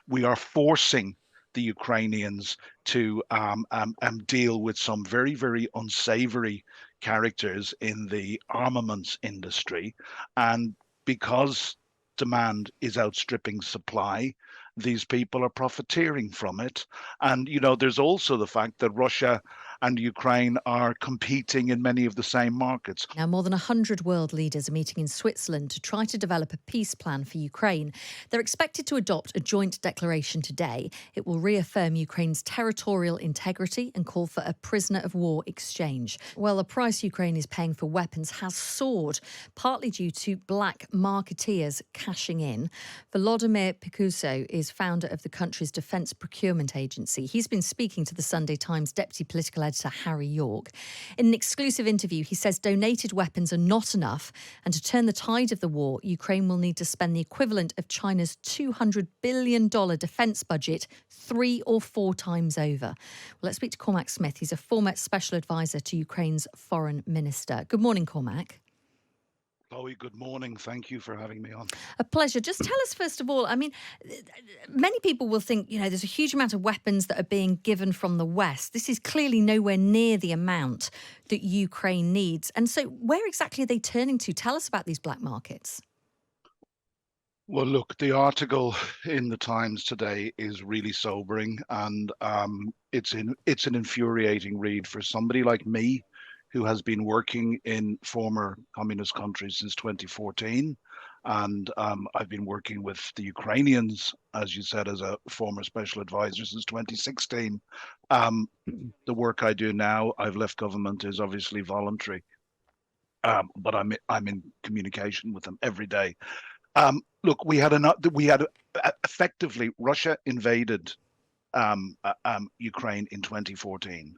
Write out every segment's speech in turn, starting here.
we are forcing the Ukrainians to deal with some very, very unsavory characters in the armaments industry. And because demand is outstripping supply, these people are profiteering from it. And, there's also the fact that Russia and Ukraine are competing in many of the same markets. Now, more than 100 world leaders are meeting in Switzerland to try to develop a peace plan for Ukraine. They're expected to adopt a joint declaration today. It will reaffirm Ukraine's territorial integrity and call for a prisoner of war exchange. Well, the price Ukraine is paying for weapons has soared, partly due to black marketeers cashing in. Volodymyr Pikuso is founder of the country's defence procurement agency. He's been speaking to the Sunday Times deputy political editor Harry York. In an exclusive interview, he says donated weapons are not enough, and to turn the tide of the war, Ukraine will need to spend the equivalent of China's $200 billion defence budget 3 or 4 times over. Well, let's speak to Cormac Smith. He's a former special advisor to Ukraine's foreign minister. Good morning, Cormac. Chloe, good morning. Thank you for having me on. A pleasure. Just tell us, first of all, many people will think, there's a huge amount of weapons that are being given from the West. This is clearly nowhere near the amount that Ukraine needs. And so where exactly are they turning to? Tell us about these black markets. Well, look, the article in the Times today is really sobering, and it's an infuriating read for somebody like me, who has been working in former communist countries since 2014. And I've been working with the Ukrainians, as you said, as a former special advisor since 2016. The work I do now, I've left government, is obviously voluntary, but I'm in communication with them every day. Look, we had effectively Russia invaded Ukraine in 2014.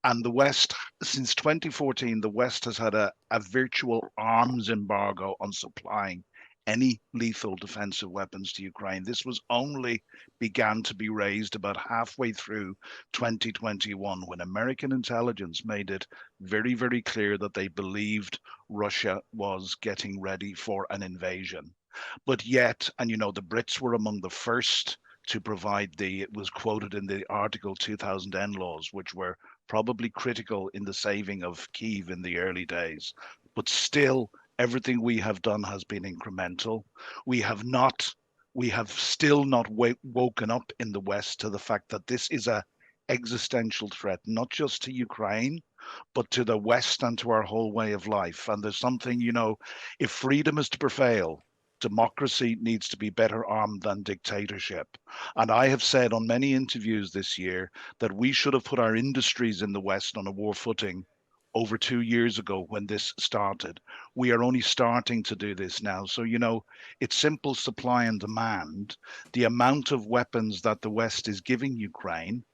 And the West, since 2014, the West has had a virtual arms embargo on supplying any lethal defensive weapons to Ukraine. This was only began to be raised about halfway through 2021, when American intelligence made it very, very clear that they believed Russia was getting ready for an invasion. But yet, and the Brits were among the first to provide it was quoted in the Article 2000 laws, which were probably critical in the saving of Kyiv in the early days. But still, everything we have done has been incremental. We have still not woken up in the West to the fact that this is a existential threat, not just to Ukraine, but to the West and to our whole way of life. And there's something, if freedom is to prevail, democracy needs to be better armed than dictatorship. And I have said on many interviews this year that we should have put our industries in the West on a war footing over 2 years ago when this started. We are only starting to do this now. So, it's simple supply and demand. The amount of weapons that the West is giving Ukraine,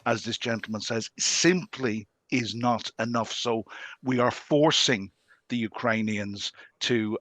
as this gentleman says, simply is not enough. So we are forcing the Ukrainians to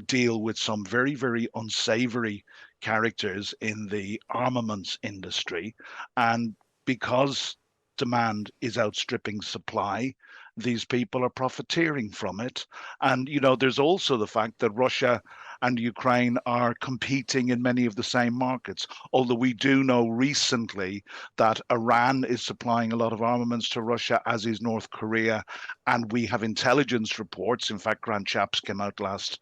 deal with some very, very unsavory characters in the armaments industry. And because demand is outstripping supply, these people are profiteering from it. And, there's also the fact that Russia and Ukraine are competing in many of the same markets. Although we do know recently that Iran is supplying a lot of armaments to Russia, as is North Korea. And we have intelligence reports. In fact, Grant Shapps came out last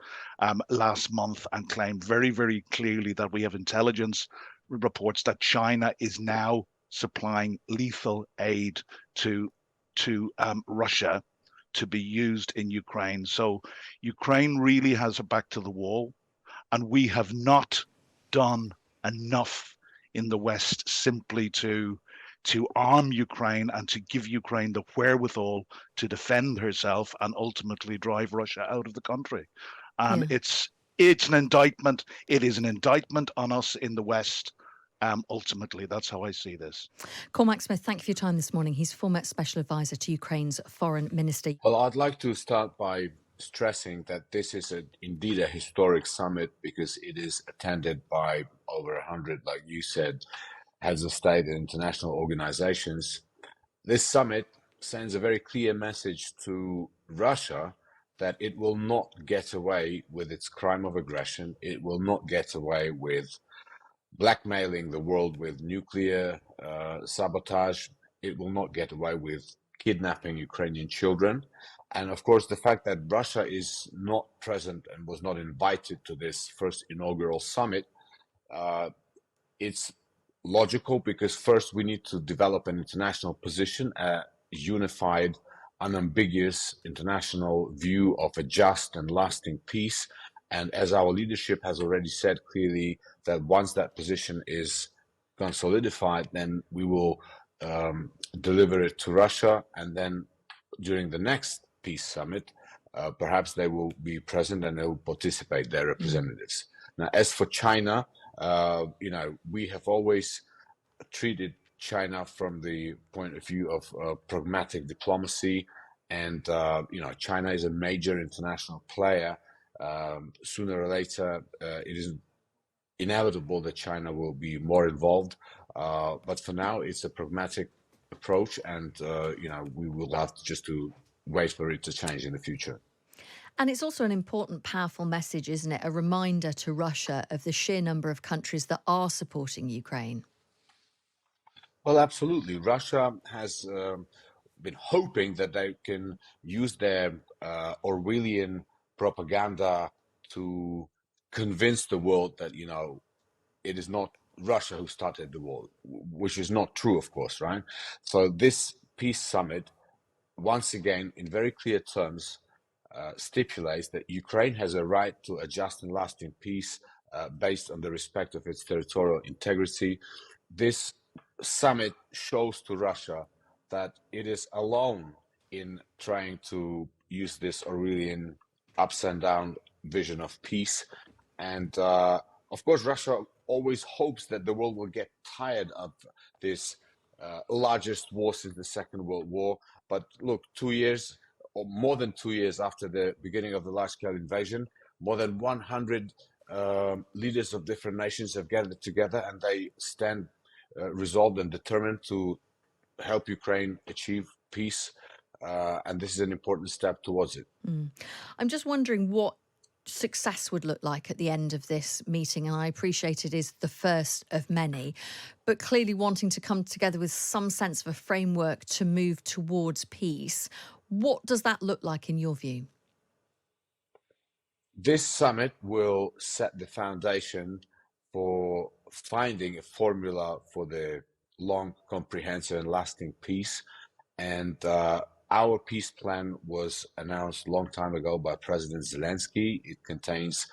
month and claimed very, very clearly that we have intelligence reports that China is now supplying lethal aid to Russia to be used in Ukraine. So Ukraine really has her back to the wall, and we have not done enough in the West simply to arm Ukraine and to give Ukraine the wherewithal to defend herself and ultimately drive Russia out of the country. And Yeah. it's an indictment. It is an indictment on us in the West. Ultimately, that's how I see this. Cormac Smith, thank you for your time this morning. He's former special advisor to Ukraine's foreign minister. Well, I'd like to start by stressing that this is indeed a historic summit, because it is attended by over 100, like you said, heads of state and international organizations. This summit sends a very clear message to Russia that it will not get away with its crime of aggression. It will not get away with blackmailing the world with nuclear sabotage. It will not get away with kidnapping Ukrainian children. And of course, the fact that Russia is not present and was not invited to this first inaugural summit, it's logical because first we need to develop an international position, a unified, unambiguous international view of a just and lasting peace. And as our leadership has already said clearly, that once that position is consolidated, then we will deliver it to Russia. And then during the next peace summit, perhaps they will be present and they will participate, their representatives. Now, as for China, we have always treated China from the point of view of pragmatic diplomacy, and China is a major international player. Sooner or later, it is inevitable that China will be more involved. But for now, it's a pragmatic approach, and we will have just to wait for it to change in the future. And it's also an important, powerful message, isn't it? A reminder to Russia of the sheer number of countries that are supporting Ukraine. Well, absolutely. Russia has been hoping that they can use their Orwellian propaganda to convince the world that, it is not Russia who started the war, which is not true, of course, right? So this peace summit, once again, in very clear terms, stipulates that Ukraine has a right to a just and lasting peace based on the respect of its territorial integrity. This summit shows to Russia that it is alone in trying to use this Orwellian ups and down vision of peace. And of course, Russia always hopes that the world will get tired of this largest war since the Second World War. But look, 2 years or more than 2 years after the beginning of the large-scale invasion, more than 100 leaders of different nations have gathered together, and they stand resolved and determined to help Ukraine achieve peace. And this is an important step towards it. I'm just wondering what success would look like at the end of this meeting, and I appreciate it is the first of many, but clearly wanting to come together with some sense of a framework to move towards peace. What does that look like in your view? This summit will set the foundation for finding a formula for the long, comprehensive, and lasting peace. And our peace plan was announced a long time ago by President Zelensky. It contains,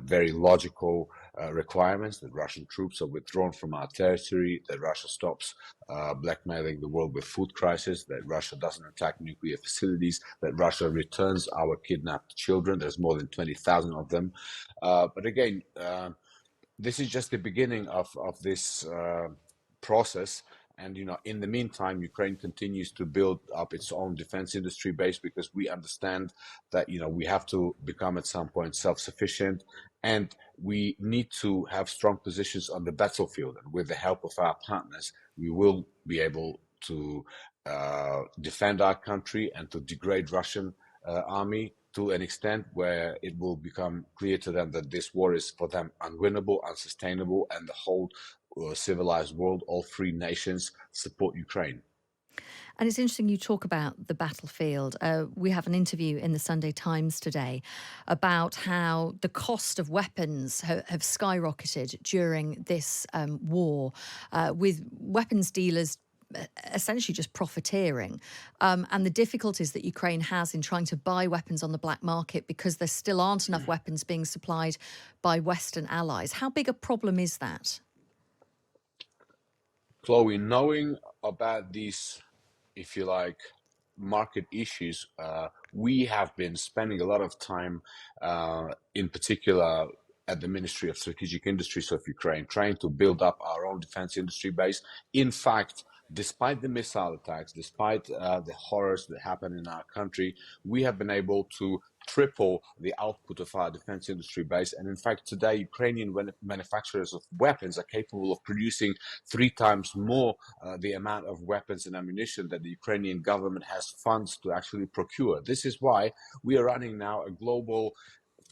very logical requirements that Russian troops are withdrawn from our territory, that Russia stops blackmailing the world with food crisis, that Russia doesn't attack nuclear facilities, that Russia returns our kidnapped children. There's more than 20,000 of them. But again, this is just the beginning of this process. And, in the meantime, Ukraine continues to build up its own defense industry base, because we understand that, we have to become at some point self-sufficient, and we need to have strong positions on the battlefield. And with the help of our partners, we will be able to defend our country and to degrade Russian army to an extent where it will become clear to them that this war is for them unwinnable, unsustainable, and the whole civilized world, all three nations, support Ukraine. And it's interesting you talk about the battlefield. We have an interview in the Sunday Times today about how the cost of weapons have skyrocketed during this war, with weapons dealers essentially just profiteering, and the difficulties that Ukraine has in trying to buy weapons on the black market because there still aren't enough weapons being supplied by Western allies. How big a problem is that? Chloe, knowing about these, if you like, market issues, we have been spending a lot of time, in particular at the Ministry of Strategic Industries of Ukraine, trying to build up our own defense industry base. In fact, despite the missile attacks, despite the horrors that happen in our country, we have been able to triple the output of our defense industry base. And in fact, today, Ukrainian manufacturers of weapons are capable of producing 3 times more the amount of weapons and ammunition that the Ukrainian government has funds to actually procure. This is why we are running now a global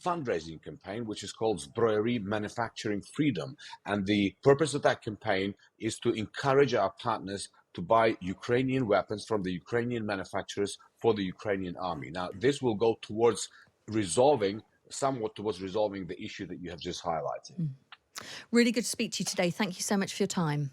fundraising campaign, which is called Zbroyery Manufacturing Freedom. And the purpose of that campaign is to encourage our partners to buy Ukrainian weapons from the Ukrainian manufacturers for the Ukrainian army. Now, this will go towards somewhat towards resolving the issue that you have just highlighted. Really good to speak to you today. Thank you so much for your time.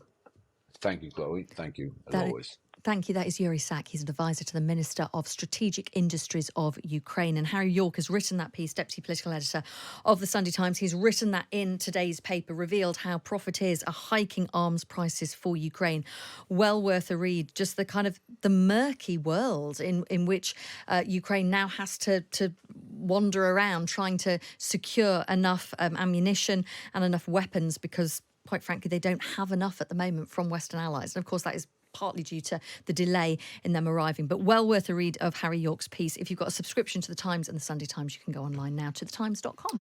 Thank you, Chloe. Thank you, as always. Thank you. That is Yuri Sak. He's an advisor to the Minister of Strategic Industries of Ukraine. And Harry York has written that piece, Deputy Political Editor of the Sunday Times. He's written that in today's paper, revealed how profiteers are hiking arms prices for Ukraine. Well worth a read. Just the kind of the murky world in which Ukraine now has to wander around trying to secure enough ammunition and enough weapons because, quite frankly, they don't have enough at the moment from Western allies. And of course, that is partly due to the delay in them arriving. But well worth a read of Harry York's piece. If you've got a subscription to The Times and The Sunday Times, you can go online now to thetimes.com.